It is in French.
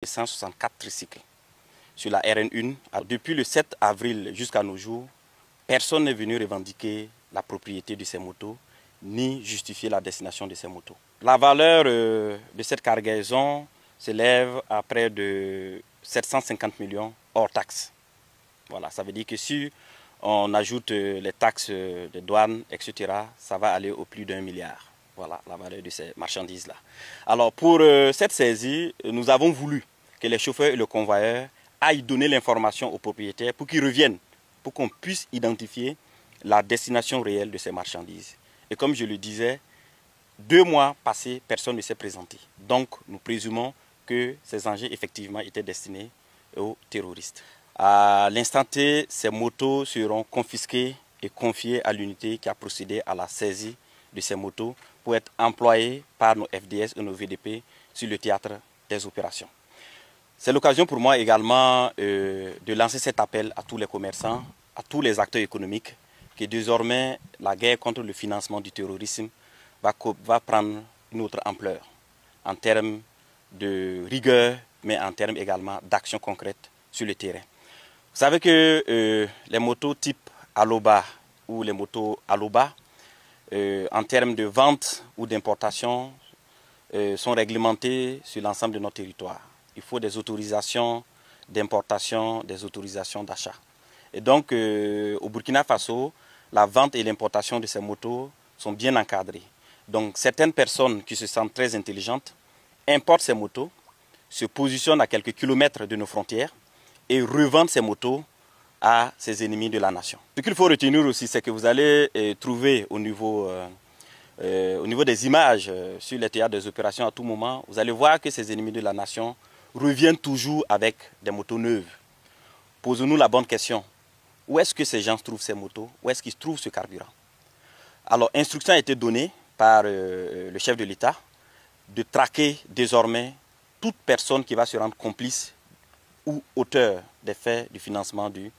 164 tricycles sur la RN1. Depuis le 7 avril jusqu'à nos jours, personne n'est venu revendiquer la propriété de ces motos, ni justifier la destination de ces motos. La valeur de cette cargaison s'élève à près de 750 millions hors taxes. Voilà, ça veut dire que si on ajoute les taxes de douane, etc., ça va aller au plus d'1 milliard. Voilà la valeur de ces marchandises-là. Alors pour cette saisie, nous avons voulu que les chauffeurs et le convoyeur aillent donner l'information aux propriétaires pour qu'ils reviennent, pour qu'on puisse identifier la destination réelle de ces marchandises. Et comme je le disais, 2 mois passés, personne ne s'est présenté. Donc nous présumons que ces engins effectivement étaient destinés aux terroristes. À l'instant T, ces motos seront confisquées et confiées à l'unité qui a procédé à la saisie de ces motos pour être employées par nos FDS et nos VDP sur le théâtre des opérations. C'est l'occasion pour moi également de lancer cet appel à tous les commerçants, à tous les acteurs économiques, que désormais la guerre contre le financement du terrorisme va prendre une autre ampleur en termes de rigueur, mais en termes également d'action concrète sur le terrain. Vous savez que les motos type Aloba ou les motos Aloba, en termes de vente ou d'importation, sont réglementées sur l'ensemble de notre territoire. Il faut des autorisations d'importation, des autorisations d'achat. Et donc, au Burkina Faso, la vente et l'importation de ces motos sont bien encadrées. Donc, certaines personnes qui se sentent très intelligentes importent ces motos, se positionnent à quelques kilomètres de nos frontières et revendent ces motos à ces ennemis de la nation. Ce qu'il faut retenir aussi, c'est que vous allez trouver au niveau des images sur les théâtres des opérations à tout moment, vous allez voir que ces ennemis de la nation reviennent toujours avec des motos neuves. Posons-nous la bonne question. Où est-ce que ces gens trouvent ces motos? Où est-ce qu'ils trouvent ce carburant? Alors, instruction a été donnée par le chef de l'État de traquer désormais toute personne qui va se rendre complice ou auteur des faits du financement du